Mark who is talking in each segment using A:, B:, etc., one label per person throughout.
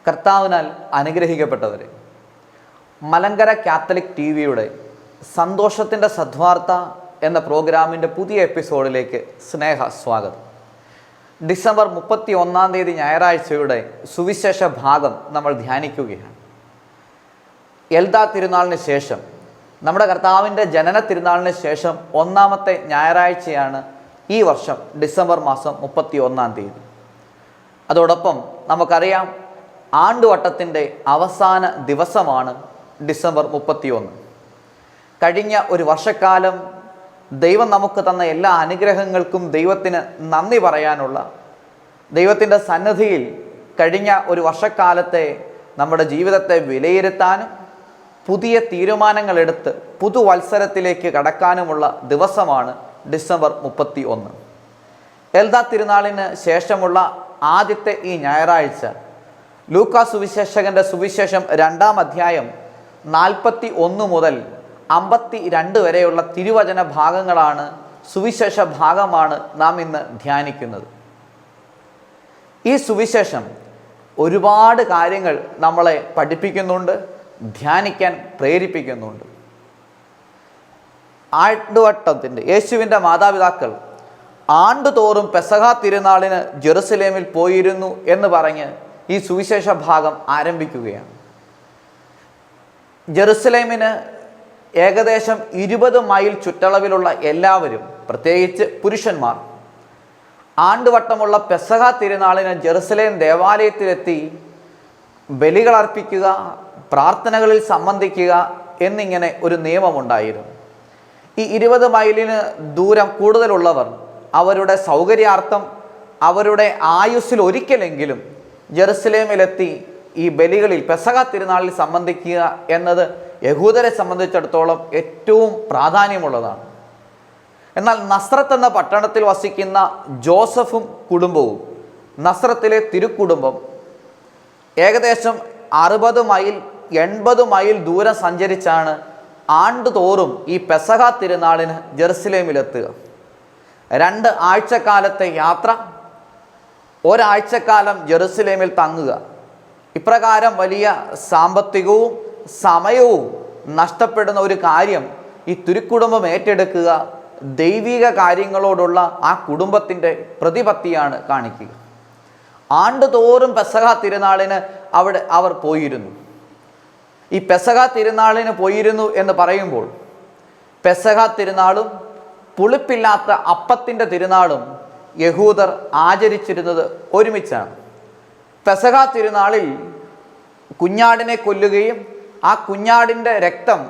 A: കർത്താവിനാൽ അനുഗ്രഹിക്കപ്പെട്ടവരെ, മലങ്കര കാത്തലിക് TV-യുടെ സന്തോഷത്തിൻ്റെ സദ്വാർത്ത എന്ന പ്രോഗ്രാമിൻ്റെ പുതിയ എപ്പിസോഡിലേക്ക് സ്നേഹ സ്വാഗതം. ഡിസംബർ 31 ഞായറാഴ്ചയുടെ സുവിശേഷ ഭാഗം നമ്മൾ ധ്യാനിക്കുകയാണ്. എൽദാ തിരുനാളിന് ശേഷം, നമ്മുടെ കർത്താവിൻ്റെ ജനന തിരുനാളിന് ശേഷം ഒന്നാമത്തെ ഞായറാഴ്ചയാണ് ഈ വർഷം ഡിസംബർ മാസം 31. അതോടൊപ്പം നമുക്കറിയാം, ആണ്ടുവട്ടത്തിൻ്റെ അവസാന ദിവസമാണ് ഡിസംബർ 31. കഴിഞ്ഞ ഒരു വർഷക്കാലം ദൈവം നമുക്ക് തന്ന എല്ലാ അനുഗ്രഹങ്ങൾക്കും ദൈവത്തിന് നന്ദി പറയാനുള്ള, ദൈവത്തിൻ്റെ സന്നിധിയിൽ കഴിഞ്ഞ ഒരു വർഷക്കാലത്തെ നമ്മുടെ ജീവിതത്തെ വിലയിരുത്താനും പുതിയ തീരുമാനങ്ങളെടുത്ത് പുതുവത്സരത്തിലേക്ക് കടക്കാനുമുള്ള ദിവസമാണ് ഡിസംബർ 31. എൽദാ തിരുനാളിന് ശേഷമുള്ള ആദ്യത്തെ ഈ ഞായറാഴ്ച ലൂക്കാ സുവിശേഷകൻ്റെ സുവിശേഷം 2-ാം അധ്യായം 41 മുതൽ 52 വരെയുള്ള തിരുവചന ഭാഗങ്ങളാണ്, സുവിശേഷ ഭാഗമാണ് നാം ഇന്ന് ധ്യാനിക്കുന്നത്. ഈ സുവിശേഷം ഒരുപാട് കാര്യങ്ങൾ നമ്മളെ പഠിപ്പിക്കുന്നുണ്ട്, ധ്യാനിക്കാൻ പ്രേരിപ്പിക്കുന്നുണ്ട്. ആണ്ടുവട്ടത്തിൻ്റെ യേശുവിൻ്റെ മാതാപിതാക്കൾ ആണ്ടുതോറും പെസഹ തിരുനാളിന് ജെറുസലേമിൽ പോയിരുന്നു എന്ന് പറഞ്ഞ് ഈ സുവിശേഷ ഭാഗം ആരംഭിക്കുകയാണ്. ജെറുസലേമിന് ഏകദേശം 20 മൈൽ ചുറ്റളവിലുള്ള എല്ലാവരും, പ്രത്യേകിച്ച് പുരുഷന്മാർ, ആണ്ടുവട്ടമുള്ള പെസഹ തിരുനാളിന് ജെറുസലേം ദേവാലയത്തിലെത്തി ബലികൾ അർപ്പിക്കുക, പ്രാർത്ഥനകളിൽ സംബന്ധിക്കുക എന്നിങ്ങനെ ഒരു നിയമമുണ്ടായിരുന്നു. ഈ 20 മൈലിന് ദൂരം കൂടുതലുള്ളവർ അവരുടെ സൗകര്യാർത്ഥം അവരുടെ ആയുസ്സിൽ ഒരിക്കലെങ്കിലും ജെറുസലേമിലെത്തി ഈ ബലികളിൽ, പെസഹ തിരുനാളിൽ സംബന്ധിക്കുക എന്നത് യഹൂദരെ സംബന്ധിച്ചിടത്തോളം ഏറ്റവും പ്രാധാന്യമുള്ളതാണ്. എന്നാൽ നസ്രത്ത് എന്ന പട്ടണത്തിൽ വസിക്കുന്ന ജോസഫും കുടുംബവും, നസ്രത്തിലെ തിരുക്കുടുംബം ഏകദേശം 60 മൈൽ 80 മൈൽ ദൂരം സഞ്ചരിച്ചാണ് ആണ്ടുതോറും ഈ പെസഹ തിരുനാളിന് ജെറുസലേമിലെത്തുക. 2 ആഴ്ചക്കാലത്തെ യാത്ര, ഒരാഴ്ചക്കാലം ജെറുസലേമിൽ തങ്ങുക. ഇപ്രകാരം വലിയ സാമ്പത്തികവും സമയവും നഷ്ടപ്പെടുന്ന ഒരു കാര്യം ഈ തിരുക്കുടുംബം ഏറ്റെടുക്കുക ദൈവിക കാര്യങ്ങളോടുള്ള ആ കുടുംബത്തിൻ്റെ പ്രതിപത്തിയാണ് കാണിക്കുക. ആണ്ടുതോറും പെസഹ തിരുനാളിന് അവർ പോയിരുന്നു. ഈ പെസഹ തിരുനാളിന് പോയിരുന്നു എന്ന് പറയുമ്പോൾ, പെസഹ തിരുനാളും പുളിപ്പില്ലാത്ത അപ്പത്തിൻ്റെ തിരുനാളും യഹൂദർ ആചരിച്ചിരുന്നത് ഒരുമിച്ചാണ്. പെസഹ തിരുനാളിൽ കുഞ്ഞാടിനെ കൊല്ലുകയും ആ കുഞ്ഞാടിൻ്റെ രക്തം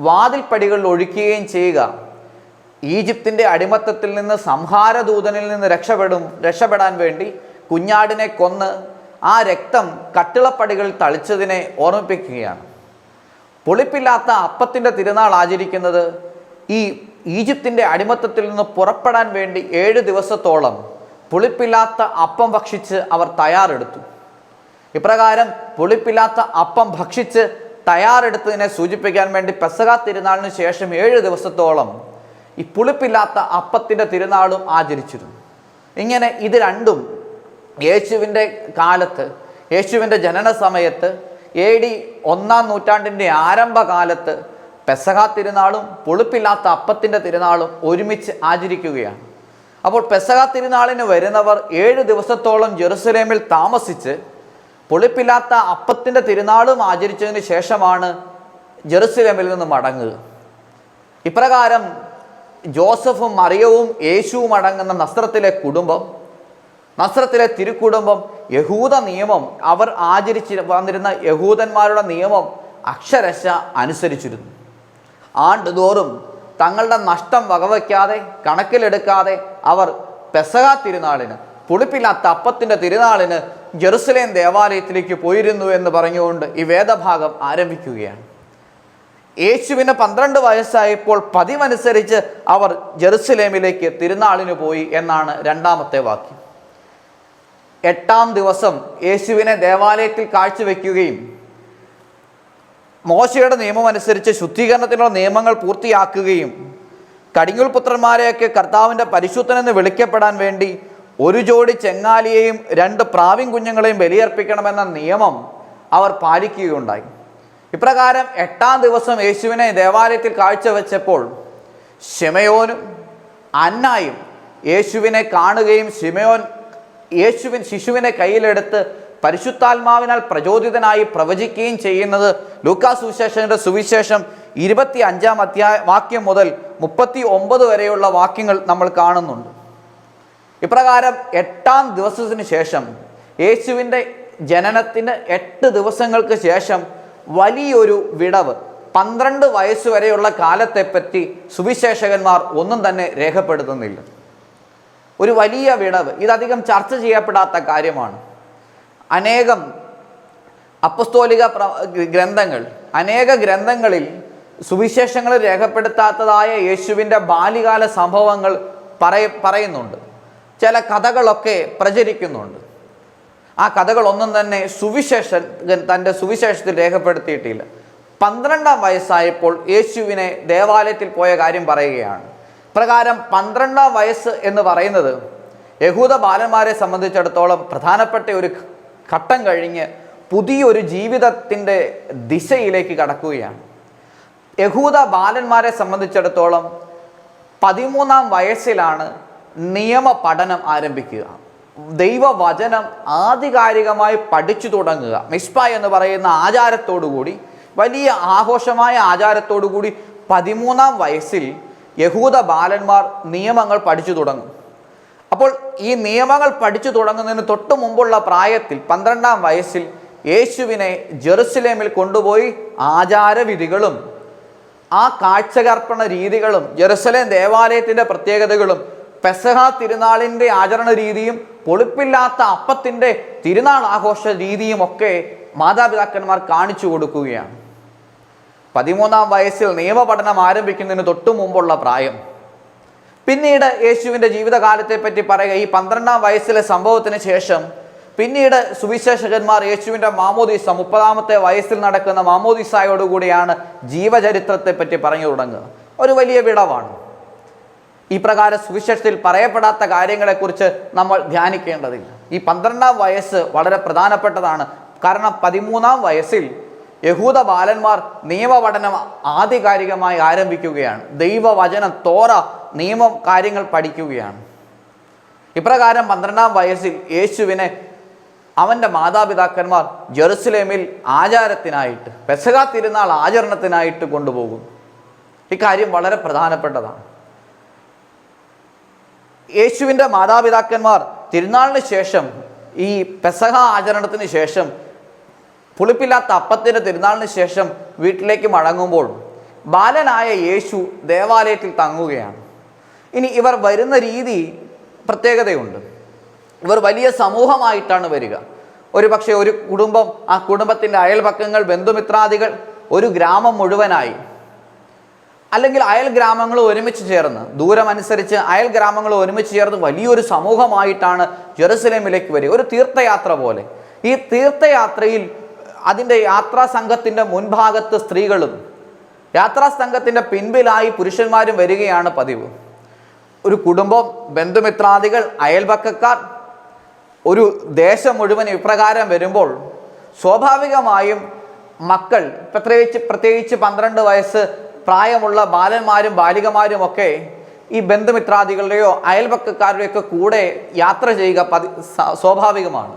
A: വാതിൽപ്പടികളിൽ ഒഴിക്കുകയും ചെയ്യുക, ഈജിപ്തിൻ്റെ അടിമത്തത്തിൽ നിന്ന്, സംഹാരദൂതനിൽ നിന്ന് രക്ഷപ്പെടാൻ വേണ്ടി കുഞ്ഞാടിനെ കൊന്ന് ആ രക്തം കട്ടിളപ്പടികളിൽ തളിച്ചതിനെ ഓർമ്മിപ്പിക്കുകയാണ്. പുളിപ്പില്ലാത്ത അപ്പത്തിൻ്റെ തിരുനാൾ ആചരിക്കുന്നത് ഈ ഈജിപ്തിൻ്റെ അടിമത്തത്തിൽ നിന്ന് പുറപ്പെടാൻ വേണ്ടി 7 ദിവസത്തോളം പുളിപ്പില്ലാത്ത അപ്പം ഭക്ഷിച്ച് അവർ തയ്യാറെടുത്തു. ഇപ്രകാരം പുളിപ്പില്ലാത്ത അപ്പം ഭക്ഷിച്ച് തയ്യാറെടുത്തതിനെ സൂചിപ്പിക്കാൻ വേണ്ടി പെസഹ തിരുനാളിന് ശേഷം 7 ദിവസത്തോളം ഈ പുളിപ്പില്ലാത്ത അപ്പത്തിൻ്റെ തിരുനാളും ആചരിച്ചിരുന്നു. ഇങ്ങനെ ഇത് രണ്ടും യേശുവിൻ്റെ കാലത്ത്, യേശുവിൻ്റെ ജനന സമയത്ത് AD 1-ാം നൂറ്റാണ്ടിൻ്റെ ആരംഭകാലത്ത് പെസഹ തിരുനാളും പുളിപ്പില്ലാത്ത അപ്പത്തിൻ്റെ തിരുനാളും ഒരുമിച്ച് ആചരിക്കുകയാണ്. അപ്പോൾ പെസഹ തിരുനാളിന് വരുന്നവർ 7 ദിവസത്തോളം ജെറുസലേമിൽ താമസിച്ച് പുളിപ്പില്ലാത്ത അപ്പത്തിൻ്റെ തിരുനാളും ആചരിച്ചതിന് ശേഷമാണ് ജെറുസലേമിൽ നിന്ന് മടങ്ങുക. ഇപ്രകാരം ജോസഫും മറിയവും യേശുവും അടങ്ങുന്ന നസ്രത്തിലെ കുടുംബം, നസ്രത്തിലെ തിരുക്കുടുംബം യഹൂദ നിയമം, അവർ ആചരിച്ച് വന്നിരുന്ന യഹൂദന്മാരുടെ നിയമം അക്ഷരശ അനുസരിച്ചിരുന്നു. ആണ്ടുതോറും തങ്ങളുടെ നഷ്ടം വകവയ്ക്കാതെ, കണക്കിലെടുക്കാതെ അവർ പെസഹ തിരുനാളിന്, പുളിപ്പില്ലാത്ത അപ്പത്തിൻ്റെ തിരുനാളിന് ജെറുസലേം ദേവാലയത്തിലേക്ക് പോയിരുന്നു എന്ന് പറഞ്ഞുകൊണ്ട് ഈ വേദഭാഗം ആരംഭിക്കുകയാണ്. യേശുവിന് 12 വയസ്സായപ്പോൾ പതിവനുസരിച്ച് അവർ ജെറുസലേമിലേക്ക് തിരുനാളിന് പോയി എന്നാണ് 2-ാമത്തെ വാക്യം. 8-ാം ദിവസം യേശുവിനെ ദേവാലയത്തിൽ കാഴ്ചവെക്കുകയും മോശയുടെ നിയമം അനുസരിച്ച് ശുദ്ധീകരണത്തിനുള്ള നിയമങ്ങൾ പൂർത്തിയാക്കുകയും കടിഞ്ഞൂൽ പുത്രന്മാരെയൊക്കെ കർത്താവിൻ്റെ പരിശുദ്ധനെന്ന് വിളിക്കപ്പെടാൻ വേണ്ടി ഒരു ജോഡി ചെങ്ങാലിയെയും 2 പ്രാവിൻ കുഞ്ഞുങ്ങളെയും ബലിയർപ്പിക്കണമെന്ന നിയമം അവർ പാലിക്കുകയുണ്ടായി. ഇപ്രകാരം 8-ാം ദിവസം യേശുവിനെ ദേവാലയത്തിൽ കാഴ്ചവെച്ചപ്പോൾ ശിമയോനും അന്നായും യേശുവിനെ കാണുകയും ശിശുവിനെ കയ്യിലെടുത്ത് പരിശുദ്ധാത്മാവിനാൽ പ്രചോദിതനായി പ്രവചിക്കുകയും ചെയ്യുന്നത് ലൂക്കാസ് സുവിശേഷം 25-ാം വാക്യം മുതൽ 39 വരെയുള്ള വാക്യങ്ങൾ നമ്മൾ കാണുന്നുണ്ട്. ഇപ്രകാരം 8-ാം ദിവസത്തിന് ശേഷം, യേശുവിൻ്റെ ജനനത്തിന് 8 ദിവസങ്ങൾക്ക് ശേഷം വലിയൊരു വിടവ്, 12 വയസ്സ് വരെയുള്ള കാലത്തെപ്പറ്റി സുവിശേഷകന്മാർ ഒന്നും തന്നെ രേഖപ്പെടുത്തുന്നില്ല. ഒരു വലിയ വിടവ്, ഇതധികം ചർച്ച ചെയ്യപ്പെടാത്ത കാര്യമാണ്. അനേകം അപ്പസ്തോലിക ഗ്രന്ഥങ്ങളിൽ സുവിശേഷങ്ങൾ രേഖപ്പെടുത്താത്തതായ യേശുവിൻ്റെ ബാല്യകാല സംഭവങ്ങൾ പറയുന്നുണ്ട്. ചില കഥകളൊക്കെ പ്രചരിക്കുന്നുണ്ട്. ആ കഥകളൊന്നും തന്നെ തൻ്റെ സുവിശേഷത്തിൽ രേഖപ്പെടുത്തിയിട്ടില്ല. 12-ാം വയസ്സായപ്പോൾ യേശുവിനെ ദേവാലയത്തിൽ പോയ കാര്യം പറയുകയാണ്. പ്രകാരം 12-ാം വയസ്സ് എന്ന് പറയുന്നത് യഹൂദ ബാലന്മാരെ സംബന്ധിച്ചിടത്തോളം പ്രധാനപ്പെട്ട ഒരു ഘട്ടം കഴിഞ്ഞ് പുതിയൊരു ജീവിതത്തിൻ്റെ ദിശയിലേക്ക് കടക്കുകയാണ്. യഹൂദ ബാലന്മാരെ സംബന്ധിച്ചിടത്തോളം 13-ാം വയസ്സിലാണ് നിയമ പഠനം ആരംഭിക്കുക. ദൈവവചനം ആധികാരികമായി പഠിച്ചു തുടങ്ങുക. മിസ്പ എന്ന് പറയുന്ന ആചാരത്തോടുകൂടി, വലിയ ആഘോഷമായ ആചാരത്തോടുകൂടി 13-ാം വയസ്സിൽ യഹൂദ ബാലന്മാർ നിയമങ്ങൾ പഠിച്ചു തുടങ്ങും. അപ്പോൾ ഈ നിയമങ്ങൾ പഠിച്ചു തുടങ്ങുന്നതിന് തൊട്ട് മുമ്പുള്ള പ്രായത്തിൽ 12-ാം വയസ്സിൽ യേശുവിനെ ജെറുസലേമിൽ കൊണ്ടുപോയി ആചാരവിധികളും ആ കാഴ്ചകർപ്പണ രീതികളും ജെറുസലേം ദേവാലയത്തിൻ്റെ പ്രത്യേകതകളും പെസഹ തിരുനാളിൻ്റെ ആചരണ രീതിയും പൊളിപ്പില്ലാത്ത അപ്പത്തിൻ്റെ തിരുനാൾ ആഘോഷ രീതിയും ഒക്കെ മാതാപിതാക്കന്മാർ കാണിച്ചു കൊടുക്കുകയാണ്. 13-ാം വയസ്സിൽ നിയമപഠനം ആരംഭിക്കുന്നതിന് തൊട്ടു മുമ്പുള്ള പ്രായം. പിന്നീട് യേശുവിൻ്റെ ജീവിതകാലത്തെ പറ്റി പറയുക, ഈ 12-ാം വയസ്സിലെ സംഭവത്തിന് ശേഷം പിന്നീട് സുവിശേഷകന്മാർ യേശുവിൻ്റെ മാമോദീസ 30-ാമത്തെ വയസ്സിൽ നടക്കുന്ന മാമോദീസായോടുകൂടിയാണ് ജീവചരിത്രത്തെ പറ്റി പറഞ്ഞു തുടങ്ങുക. ഒരു വലിയ വിടവാണ്. ഈ പ്രകാരം സുവിശേഷത്തിൽ പറയപ്പെടാത്ത കാര്യങ്ങളെക്കുറിച്ച് നമ്മൾ ധ്യാനിക്കേണ്ടതില്ല. ഈ 12-ാം വയസ്സ് വളരെ പ്രധാനപ്പെട്ടതാണ്. കാരണം 13-ാം വയസ്സിൽ യഹൂദ ബാലന്മാർ നിയമപഠനം ആധികാരികമായി ആരംഭിക്കുകയാണ്. ദൈവവചനം, തോറ, നിയമം കാര്യങ്ങൾ പഠിക്കുകയാണ്. ഇപ്രകാരം 12-ാം വയസ്സിൽ യേശുവിനെ അവൻ്റെ മാതാപിതാക്കന്മാർ ജെറുസലേമിൽ ആചാരത്തിനായിട്ട്, പെസഹ തിരുനാൾ ആചരണത്തിനായിട്ട് കൊണ്ടുപോകും. ഇക്കാര്യം വളരെ പ്രധാനപ്പെട്ടതാണ്. യേശുവിൻ്റെ മാതാപിതാക്കന്മാർ തിരുനാളിന് ശേഷം, ഈ പെസഹ ആചരണത്തിന് ശേഷം, പുളിപ്പില്ലാത്ത അപ്പത്തിൻ്റെ തിരുനാളിന് ശേഷം വീട്ടിലേക്ക് മടങ്ങുമ്പോൾ ബാലനായ യേശു ദേവാലയത്തിൽ തങ്ങുകയാണ്. ഇനി ഇവർ വരുന്ന രീതി പ്രത്യേകതയുണ്ട്. ഇവർ വലിയ സമൂഹമായിട്ടാണ് വരിക. പക്ഷേ ഒരു കുടുംബം, ആ കുടുംബത്തിൻ്റെ അയൽപക്കങ്ങൾ, ബന്ധുമിത്രാദികൾ, ഒരു ഗ്രാമം മുഴുവനായി, അല്ലെങ്കിൽ അയൽ ഗ്രാമങ്ങൾ ഒരുമിച്ച് ചേർന്ന്, ദൂരമനുസരിച്ച് അയൽ ഗ്രാമങ്ങൾ ഒരുമിച്ച് ചേർന്ന് വലിയൊരു സമൂഹമായിട്ടാണ് ജെറുസലേമിലേക്ക് വരിക. ഒരു തീർത്ഥയാത്ര പോലെ. ഈ തീർത്ഥയാത്രയിൽ അതിൻ്റെ യാത്രാ സംഘത്തിൻ്റെ മുൻഭാഗത്ത് സ്ത്രീകളും യാത്രാ സംഘത്തിൻ്റെ പിൻപിലായി പുരുഷന്മാരും വരികയാണ് പതിവ്. ഒരു കുടുംബം, ബന്ധുമിത്രാദികൾ, അയൽപക്കക്കാർ, ഒരു ദേശം മുഴുവൻ ഇപ്രകാരം വരുമ്പോൾ സ്വാഭാവികമായും മക്കൾ, പ്രത്യേകിച്ച് 12 വയസ്സ് പ്രായമുള്ള ബാലന്മാരും ബാലികമാരും ഒക്കെ ഈ ബന്ധുമിത്രാദികളുടെയോ അയൽപക്കക്കാരുടെയൊക്കെ കൂടെ യാത്ര ചെയ്യുക സ്വാഭാവികമാണ്.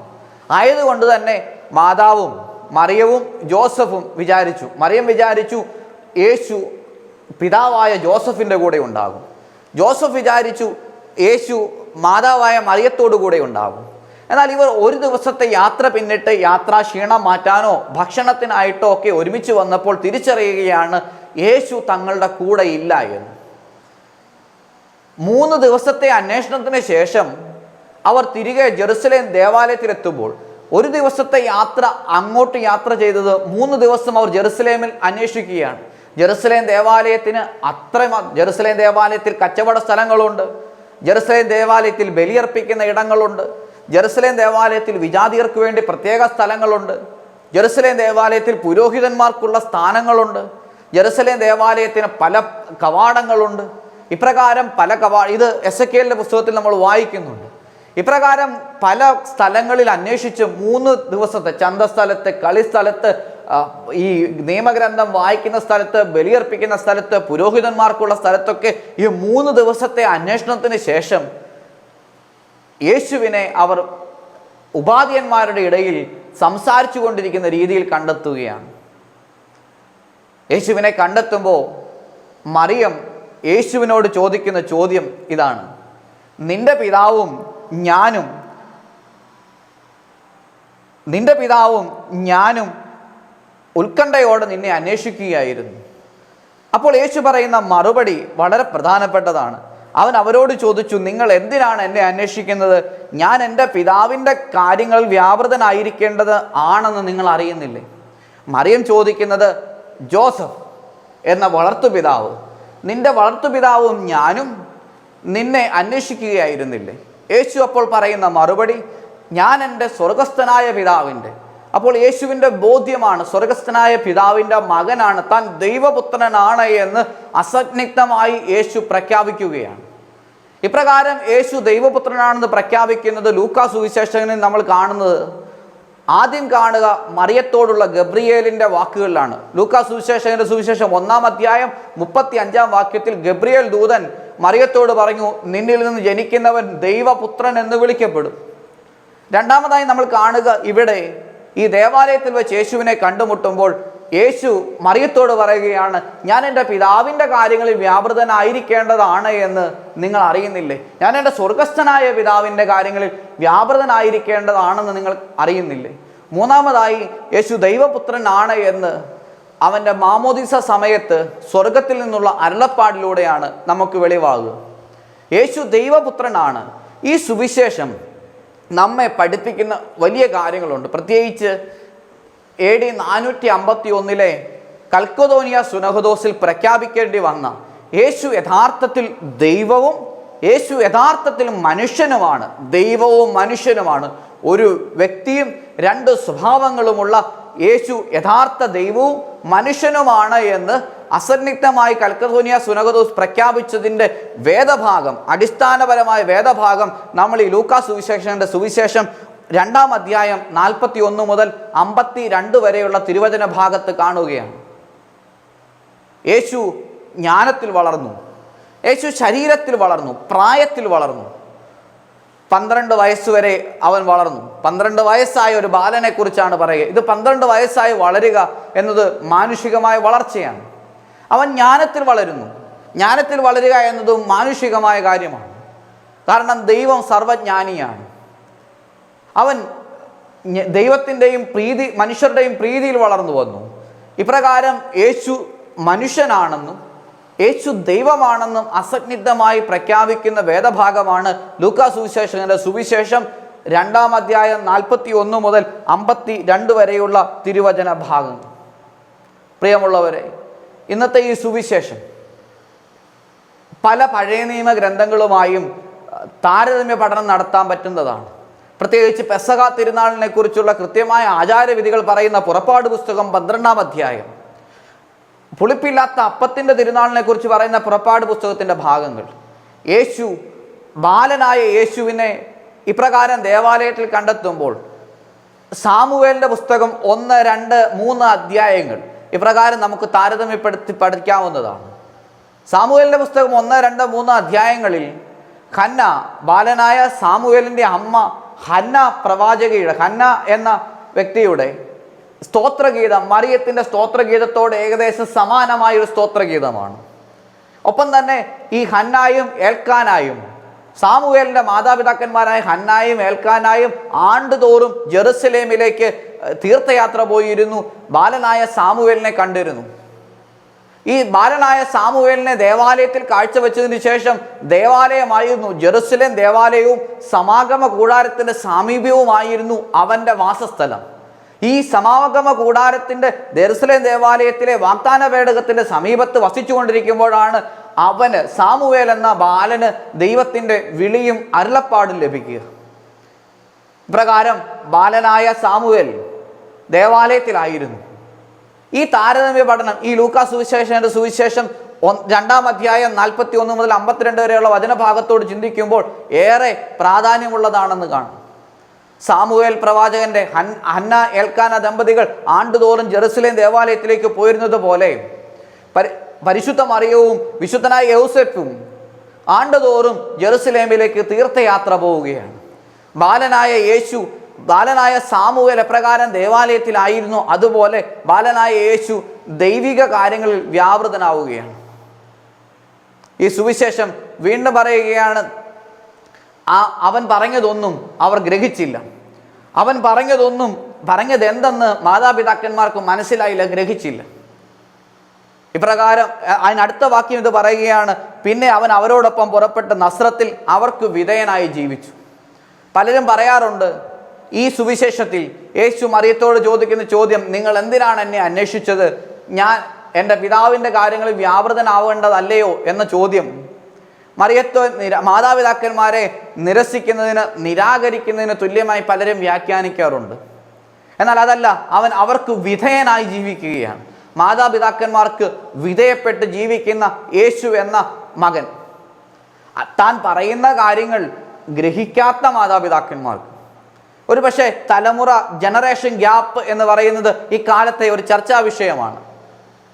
A: ആയതുകൊണ്ട് തന്നെ മാതാവും മറിയവും ജോസഫും മറിയം വിചാരിച്ചു യേശു പിതാവായ ജോസഫിൻ്റെ കൂടെ ഉണ്ടാകും. ജോസഫ് വിചാരിച്ചു യേശു മാതാവായ മറിയത്തോടു കൂടെ ഉണ്ടാകും. എന്നാൽ ഇവർ ഒരു ദിവസത്തെ യാത്ര പിന്നിട്ട് യാത്രാക്ഷീണം മാറ്റാനോ ഭക്ഷണത്തിനായിട്ടോ ഒക്കെ ഒരുമിച്ച് വന്നപ്പോൾ തിരിച്ചറിയുകയാണ് യേശു തങ്ങളുടെ കൂടെ ഇല്ല എന്ന്. 3 ദിവസത്തെ അന്വേഷണത്തിന് ശേഷം അവർ തിരികെ ജെറുസലേം ദേവാലയത്തിലെത്തുമ്പോൾ, ഒരു ദിവസത്തെ അങ്ങോട്ട് യാത്ര ചെയ്തത് 3 ദിവസം അവർ ജെറുസലേമിൽ അന്വേഷിക്കുകയാണ്. ജെറുസലേം ദേവാലയത്തിൽ കച്ചവട സ്ഥലങ്ങളുണ്ട്, ജെറുസലേം ദേവാലയത്തിൽ ബലിയർപ്പിക്കുന്ന ഇടങ്ങളുണ്ട്, ജെറുസലേം ദേവാലയത്തിൽ വിജാതിയർക്ക് വേണ്ടി പ്രത്യേക സ്ഥലങ്ങളുണ്ട്, ജെറുസലേം ദേവാലയത്തിൽ പുരോഹിതന്മാർക്കുള്ള സ്ഥാനങ്ങളുണ്ട്, ജെറുസലേം ദേവാലയത്തിന് പല കവാടങ്ങളുണ്ട്. ഇപ്രകാരം ഇത് എസെക്കിയേലിന്റെ പുസ്തകത്തിൽ നമ്മൾ വായിക്കുന്നുണ്ട്. ഇപ്രകാരം പല സ്ഥലങ്ങളിൽ അന്വേഷിച്ച് 3 ദിവസത്തെ ചന്തസ്ഥലത്ത്, കളിസ്ഥലത്ത്, ഈ നിയമഗ്രന്ഥം വായിക്കുന്ന സ്ഥലത്ത്, ബലിയർപ്പിക്കുന്ന സ്ഥലത്ത്, പുരോഹിതന്മാർക്കുള്ള സ്ഥലത്തൊക്കെ ഈ 3 ദിവസത്തെ അന്വേഷണത്തിന് ശേഷം യേശുവിനെ അവർ ഉപാധ്യന്മാരുടെ ഇടയിൽ സംസാരിച്ചു കൊണ്ടിരിക്കുന്ന രീതിയിൽ കണ്ടെത്തുകയാണ്. യേശുവിനെ കണ്ടെത്തുമ്പോൾ മറിയം യേശുവിനോട് ചോദിക്കുന്ന ചോദ്യം ഇതാണ്: നിന്റെ പിതാവും ഞാനും ഉത്കണ്ഠയോടെ നിന്നെ അന്വേഷിക്കുകയായിരുന്നു. അപ്പോൾ യേശു പറയുന്ന മറുപടി വളരെ പ്രധാനപ്പെട്ടതാണ്. അവൻ അവരോട് ചോദിച്ചു, നിങ്ങൾ എന്തിനാണ് എന്നെ അന്വേഷിക്കുന്നത്? ഞാൻ എൻ്റെ പിതാവിൻ്റെ കാര്യങ്ങളിൽ വ്യാപൃതനായിരിക്കേണ്ടത് ആണെന്ന് നിങ്ങൾ അറിയുന്നില്ലേ? മറിയം ചോദിക്കുന്നത്, ജോസഫ് എന്ന വളർത്തുപിതാവ്, നിന്റെ വളർത്തുപിതാവും ഞാനും നിന്നെ അന്വേഷിക്കുകയായിരുന്നില്ലേ? യേശു അപ്പോൾ പറയുന്ന മറുപടി, ഞാൻ എൻ്റെ സ്വർഗസ്ഥനായ പിതാവിൻ്റെ. അപ്പോൾ യേശുവിൻ്റെ ബോധ്യമാണ് സ്വർഗസ്ഥനായ പിതാവിൻ്റെ മകനാണ്, താൻ ദൈവപുത്രനാണ് എന്ന് അസന്നിഗ്ധമായി യേശു പ്രഖ്യാപിക്കുകയാണ്. ഇപ്രകാരം യേശു ദൈവപുത്രനാണെന്ന് പ്രഖ്യാപിക്കുന്നത് ലൂക്കാ സുവിശേഷങ്ങളിൽ നമ്മൾ കാണുന്നത്, ആദ്യം കാണുക മറിയത്തോടുള്ള ഗബ്രിയേലിൻ്റെ വാക്കുകളിലാണ്. ലൂക്കാ സുവിശേഷകന്റെ സുവിശേഷം 1-ാം അധ്യായം 35-ാം വാക്യത്തിൽ ഗബ്രിയേൽ ദൂതൻ മറിയത്തോട് പറഞ്ഞു, നിന്നിൽ നിന്ന് ജനിക്കുന്നവൻ ദൈവപുത്രൻ എന്ന് വിളിക്കപ്പെടും. രണ്ടാമതായി നമ്മൾ കാണുക, ഇവിടെ ഈ ദേവാലയത്തിൽ വെച്ച് യേശുവിനെ കണ്ടുമുട്ടുമ്പോൾ യേശു മറിയത്തോട് പറയുകയാണ്, ഞാൻ എൻ്റെ പിതാവിൻ്റെ കാര്യങ്ങളിൽ വ്യാപൃതനായിരിക്കേണ്ടതാണ് എന്ന് നിങ്ങൾ അറിയുന്നില്ലേ? ഞാൻ എൻ്റെ സ്വർഗസ്ഥനായ പിതാവിൻ്റെ കാര്യങ്ങളിൽ വ്യാപൃതനായിരിക്കേണ്ടതാണെന്ന് നിങ്ങൾ അറിയുന്നില്ലേ? മൂന്നാമതായി യേശു ദൈവപുത്രനാണ് എന്ന് അവൻ്റെ മാമോദീസ സമയത്ത് സ്വർഗത്തിൽ നിന്നുള്ള അരുളപ്പാടിലൂടെയാണ് നമുക്ക് വെളിവാകുക. യേശു ദൈവപുത്രനാണ്. ഈ സുവിശേഷം നമ്മെ പഠിപ്പിക്കുന്ന വലിയ കാര്യങ്ങളുണ്ട്. പ്രത്യേകിച്ച് AD 451 കൽക്കദോനിയ സുനഹദോസിൽ പ്രഖ്യാപിക്കേണ്ടി വന്ന യേശു യഥാർത്ഥത്തിൽ ദൈവവും യേശു യഥാർത്ഥത്തിൽ മനുഷ്യനുമാണ്. ദൈവവും മനുഷ്യനുമാണ്. ഒരു വ്യക്തിയും 2 സ്വഭാവങ്ങളുമുള്ള യേശു യഥാർത്ഥ ദൈവവും മനുഷ്യനുമാണ് എന്ന് അസന്നിഗ്ധമായി കൽക്കദോനിയ സുനഹദോസ് പ്രഖ്യാപിച്ചതിൻ്റെ വേദഭാഗം, അടിസ്ഥാനപരമായ വേദഭാഗം നമ്മൾ ഈ ലൂക്കാ സുവിശേഷൻ്റെ സുവിശേഷം 2-ാം അധ്യായം 41 മുതൽ 52 വരെയുള്ള തിരുവചന ഭാഗത്ത് കാണുകയാണ്. യേശു ജ്ഞാനത്തിൽ വളർന്നു, യേശു ശരീരത്തിൽ വളർന്നു, പ്രായത്തിൽ വളർന്നു. 12 വയസ്സുവരെ അവൻ വളർന്നു. 12 വയസ്സായ ഒരു ബാലനെ കുറിച്ചാണ് പറയുക. ഇത് 12 വയസ്സായി വളരുക എന്നത് മാനുഷികമായ വളർച്ചയാണ്. അവൻ ജ്ഞാനത്തിൽ വളരുന്നു. ജ്ഞാനത്തിൽ വളരുക എന്നതും മാനുഷികമായ കാര്യമാണ്. കാരണം ദൈവം സർവജ്ഞാനിയാണ്. അവൻ ദൈവത്തിൻ്റെയും മനുഷ്യരുടെയും പ്രീതിയിൽ വളർന്നു വന്നു. ഇപ്രകാരം യേശു മനുഷ്യനാണെന്നും യേശു ദൈവമാണെന്നും അസന്നിഗ്ധമായി പ്രഖ്യാപിക്കുന്ന വേദഭാഗമാണ് ലൂക്കാ സുവിശേഷകന്റെ സുവിശേഷം 2-ാം അധ്യായം 41 മുതൽ 52 വരെയുള്ള തിരുവചന ഭാഗങ്ങൾ. പ്രിയമുള്ളവരെ, ഇന്നത്തെ ഈ സുവിശേഷം പല പഴയ നിയമ ഗ്രന്ഥങ്ങളുമായും താരതമ്യ പഠനം നടത്താൻ പറ്റുന്നതാണ്. പ്രത്യേകിച്ച് പെസഹ തിരുനാളിനെ കുറിച്ചുള്ള കൃത്യമായ ആചാരവിധികൾ പറയുന്ന പുറപ്പാട് പുസ്തകം 12-ാം അധ്യായം, പുളിപ്പില്ലാത്ത അപ്പത്തിൻ്റെ തിരുനാളിനെ കുറിച്ച് പറയുന്ന പുറപ്പാട് പുസ്തകത്തിൻ്റെ ഭാഗങ്ങൾ, ബാലനായ യേശുവിനെ ഇപ്രകാരം ദേവാലയത്തിൽ കണ്ടെത്തുമ്പോൾ സാമുവേലിൻ്റെ പുസ്തകം 1, 2, 3 അധ്യായങ്ങൾ ഇപ്രകാരം നമുക്ക് താരതമ്യപ്പെടുത്തി പഠിക്കാവുന്നതാണ്. സാമുവേലിൻ്റെ പുസ്തകം 1, 2, 3 അധ്യായങ്ങളിൽ ഹന്ന, ബാലനായ സാമുവേലിൻ്റെ അമ്മ ഹന്ന പ്രവാചകയുടെ, ഹന്ന എന്ന വ്യക്തിയുടെ സ്തോത്രഗീതം മറിയത്തിൻ്റെ സ്തോത്രഗീതത്തോട് ഏകദേശം സമാനമായ ഒരു സ്തോത്രഗീതമാണ്. ഒപ്പം തന്നെ ഈ ഹന്നായും ഏൽക്കാനായും, സാമുവേലിൻ്റെ മാതാപിതാക്കന്മാരായ ഹന്നായും ഏൽക്കാനായും ആണ്ടുതോറും ജെറുസലേമിലേക്ക് തീർത്ഥയാത്ര പോയിരുന്നു. ബാലനായ സാമുവേലിനെ കണ്ടിരുന്നു. ഈ ബാലനായ സാമുവേലിനെ ദേവാലയത്തിൽ കാഴ്ചവെച്ചതിന് ശേഷം ദേവാലയമായിരുന്നു, ജെറുസലേം ദേവാലയവും സമാഗമ കൂടാരത്തിൻ്റെ സാമീപ്യവുമായിരുന്നു അവൻ്റെ വാസസ്ഥലം. ഈ സമാഗമ കൂടാരത്തിൻ്റെ ജെറുസലേം ദേവാലയത്തിലെ വാഗ്ദാന പേടകത്തിൻ്റെ സമീപത്ത് വസിച്ചുകൊണ്ടിരിക്കുമ്പോഴാണ് അവന്, സാമുവേൽ എന്ന ബാലന്, ദൈവത്തിൻ്റെ വിളിയും അരുളപ്പാടും ലഭിക്കുക. ഇപ്രകാരം ബാലനായ സാമുവേൽ ദേവാലയത്തിലായിരുന്നു. ഈ താരതമ്യ പഠനം ഈ ലൂക്കാ സുവിശേഷന്റെ സുവിശേഷം 2-ാം അധ്യായം 41 മുതൽ 52 വരെയുള്ള വചനഭാഗത്തോട് ചിന്തിക്കുമ്പോൾ ഏറെ പ്രാധാന്യമുള്ളതാണെന്ന് കാണും. സാമുവേൽ പ്രവാചകന്റെ ഹന്ന എൽക്കാന ദമ്പതികൾ ആണ്ടുതോറും ജെറുസലേം ദേവാലയത്തിലേക്ക് പോയിരുന്നത് പോലെ പരിശുദ്ധ മറിയവും വിശുദ്ധനായ യൗസേപ്പും ആണ്ടുതോറും ജെറുസലേമിലേക്ക് തീർത്ഥയാത്ര പോവുകയാണ്. ബാലനായ സാമുവേൽ എപ്രകാരം ദേവാലയത്തിലായിരുന്നു, അതുപോലെ ബാലനായ യേശു ദൈവിക കാര്യങ്ങളിൽ വ്യാപൃതനാവുകയാണ്. ഈ സുവിശേഷം വീണ്ടും പറയുകയാണ്, അവൻ പറഞ്ഞതൊന്നും അവർ ഗ്രഹിച്ചില്ല. അവൻ പറഞ്ഞത് എന്തെന്ന് മാതാപിതാക്കന്മാർക്ക് മനസ്സിലായില്ല, ഗ്രഹിച്ചില്ല. ഇപ്രകാരം അതിനടുത്ത വാക്യം ഇത് പറയുകയാണ്, പിന്നെ അവൻ അവരോടൊപ്പം പുറപ്പെട്ട് നസ്രത്തിൽ അവർക്ക് വിധേയനായി ജീവിച്ചു. പലരും പറയാറുണ്ട്, ഈ സുവിശേഷത്തിൽ യേശു മറിയത്തോട് ചോദിക്കുന്ന ചോദ്യം, നിങ്ങൾ എന്തിനാണ് എന്നെ അന്വേഷിച്ചത്? ഞാൻ എൻ്റെ പിതാവിൻ്റെ കാര്യങ്ങളിൽ വ്യാപൃതനാവേണ്ടതല്ലയോ എന്ന ചോദ്യം മാതാപിതാക്കന്മാരെ നിരാകരിക്കുന്നതിന് തുല്യമായി പലരും വ്യാഖ്യാനിക്കാറുണ്ട്. എന്നാൽ അതല്ല, അവൻ അവർക്ക് വിധേയനായി ജീവിക്കുകയാണ്. മാതാപിതാക്കന്മാർക്ക് വിധേയപ്പെട്ട് ജീവിക്കുന്ന യേശു എന്ന മകൻ, താൻ പറയുന്ന കാര്യങ്ങൾ ഗ്രഹിക്കാത്ത മാതാപിതാക്കന്മാർക്ക് ഒരു പക്ഷേ ജനറേഷൻ ഗ്യാപ്പ് എന്ന് പറയുന്നത് ഈ കാലത്തെ ഒരു ചർച്ചാ വിഷയമാണ്.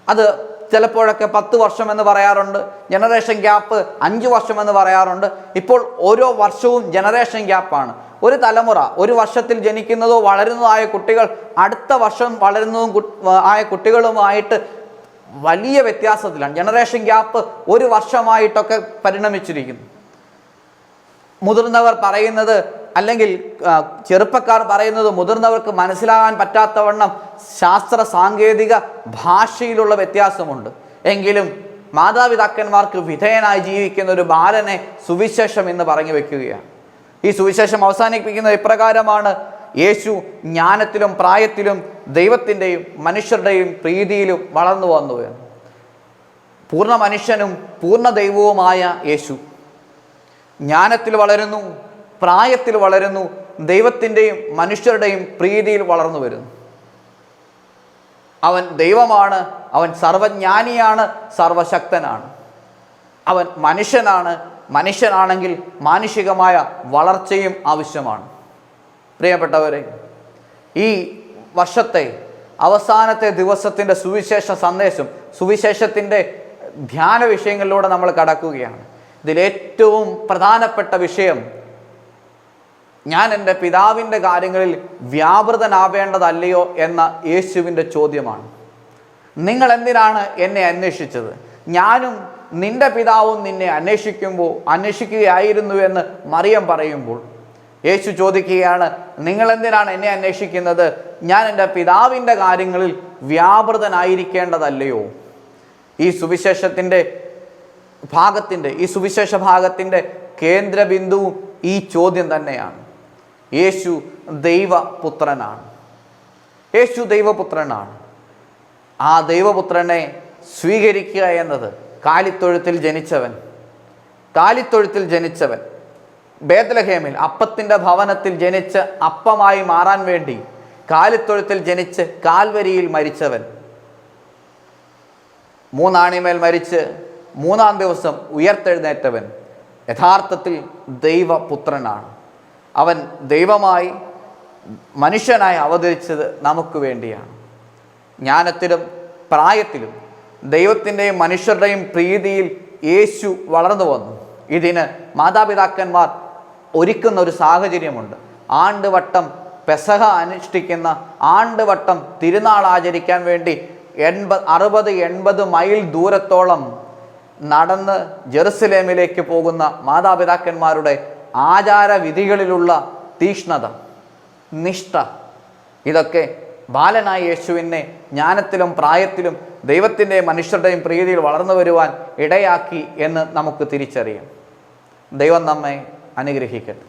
A: അത് ചിലപ്പോഴൊക്കെ 10 വർഷം എന്ന് പറയാറുണ്ട്, ജനറേഷൻ ഗ്യാപ്പ് 5 വർഷം എന്ന് പറയാറുണ്ട്. ഇപ്പോൾ ഓരോ വർഷവും ജനറേഷൻ ഗ്യാപ്പാണ്. ഒരു തലമുറ, ഒരു വർഷത്തിൽ ജനിക്കുന്നതോ വളരുന്നതോ ആയ കുട്ടികൾ അടുത്ത വർഷം വളരുന്നതും ആയ കുട്ടികളുമായിട്ട് വലിയ വ്യത്യാസത്തിലാണ്. ജനറേഷൻ ഗ്യാപ്പ് ഒരു വർഷമായിട്ടൊക്കെ പരിണമിച്ചിരിക്കുന്നു. മുതിർന്നവർ പറയുന്നത്, അല്ലെങ്കിൽ ചെറുപ്പക്കാർ പറയുന്നത് മുതിർന്നവർക്ക് മനസ്സിലാകാൻ പറ്റാത്തവണ്ണം ശാസ്ത്ര സാങ്കേതിക ഭാഷയിലുള്ള വ്യത്യാസമുണ്ട്. എങ്കിലും മാതാപിതാക്കന്മാർക്ക് വിധേയനായി ജീവിക്കുന്ന ഒരു ബാലനെ സുവിശേഷം എന്ന് പറഞ്ഞു വെക്കുകയാണ്. ഈ സുവിശേഷം അവസാനിപ്പിക്കുന്നത് ഇപ്രകാരമാണ്: യേശു ജ്ഞാനത്തിലും പ്രായത്തിലും ദൈവത്തിൻ്റെയും മനുഷ്യരുടെയും പ്രീതിയിലും വളർന്നു വന്നു. പൂർണ്ണ മനുഷ്യനും പൂർണ്ണ ദൈവവുമായ യേശു ജ്ഞാനത്തിൽ വളരുന്നു, പ്രായത്തിൽ വളരുന്നു, ദൈവത്തിൻ്റെയും മനുഷ്യരുടെയും പ്രീതിയിൽ വളർന്നു വരുന്നു. അവൻ ദൈവമാണ്, അവൻ സർവജ്ഞാനിയാണ്, സർവശക്തനാണ്. അവൻ മനുഷ്യനാണെങ്കിൽ മാനുഷികമായ വളർച്ചയും ആവശ്യമാണ്. പ്രിയപ്പെട്ടവരെ, ഈ വർഷത്തെ അവസാനത്തെ ദിവസത്തിൻ്റെ സുവിശേഷ സന്ദേശം, സുവിശേഷത്തിൻ്റെ ധ്യാന വിഷയങ്ങളിലൂടെ നമ്മൾ കടക്കുകയാണ്. ഇതിലേറ്റവും പ്രധാനപ്പെട്ട വിഷയം, ഞാൻ എൻ്റെ പിതാവിൻ്റെ കാര്യങ്ങളിൽ വ്യാപൃതനാവേണ്ടതല്ലയോ എന്ന യേശുവിൻ്റെ ചോദ്യമാണ്. നിങ്ങൾ എന്തിനാണ് എന്നെ അന്വേഷിച്ചത്? ഞാനും നിന്റെ പിതാവും നിന്നെ അന്വേഷിക്കുകയായിരുന്നു എന്ന് മറിയം പറയുമ്പോൾ യേശു ചോദിക്കുകയാണ്, നിങ്ങൾ എന്തിനാണ് എന്നെ അന്വേഷിക്കുന്നത്? ഞാൻ എൻ്റെ പിതാവിൻ്റെ കാര്യങ്ങളിൽ വ്യാപൃതനായിരിക്കേണ്ടതല്ലയോ? ഈ സുവിശേഷ ഭാഗത്തിൻ്റെ കേന്ദ്ര ബിന്ദുവും ഈ ചോദ്യം തന്നെയാണ്. യേശു ദൈവപുത്രനാണ്. ആ ദൈവപുത്രനെ സ്വീകരിക്കുക എന്നത് കാലിത്തൊഴുത്തിൽ ജനിച്ചവൻ ബേത്ലഹേമിൽ അപ്പത്തിൻ്റെ ഭവനത്തിൽ ജനിച്ച് അപ്പമായി മാറാൻ വേണ്ടി കാലിത്തൊഴുത്തിൽ ജനിച്ച് കാൽവരിയിൽ മരിച്ചവൻ, 3 ആണിമേൽ മരിച്ച് 3-ാം ദിവസം ഉയർത്തെഴുന്നേറ്റവൻ യഥാർത്ഥത്തിൽ ദൈവപുത്രനാണ്. അവൻ ദൈവമായി മനുഷ്യനായി അവതരിച്ചത് നമുക്ക് വേണ്ടിയാണ്. ജ്ഞാനത്തിലും പ്രായത്തിലും ദൈവത്തിൻ്റെയും മനുഷ്യരുടെയും പ്രീതിയിൽ യേശു വളർന്നു വന്നു. ഇതിന് മാതാപിതാക്കന്മാർ ഒരുക്കുന്ന ഒരു സാഹചര്യമുണ്ട്. ആണ്ടുവട്ടം പെസഹ അനുഷ്ഠിക്കുന്ന, ആണ്ടുവട്ടം തിരുനാൾ ആചരിക്കാൻ വേണ്ടി 60-80 മൈൽ ദൂരത്തോളം നടന്ന് ജെറുസലേമിലേക്ക് പോകുന്ന മാതാപിതാക്കന്മാരുടെ ആചാരവിധികളിലുള്ള തീക്ഷ്ണത, നിഷ്ഠ, ഇതൊക്കെ ബാലനായ യേശുവിനെ ജ്ഞാനത്തിലും പ്രായത്തിലും ദൈവത്തിൻ്റെയും മനുഷ്യരുടെയും പ്രീതിയിൽ വളർന്നു വരുവാൻ ഇടയാക്കി എന്ന് നമുക്ക് തിരിച്ചറിയാം. ദൈവം നമ്മെ അനുഗ്രഹിക്കട്ടെ.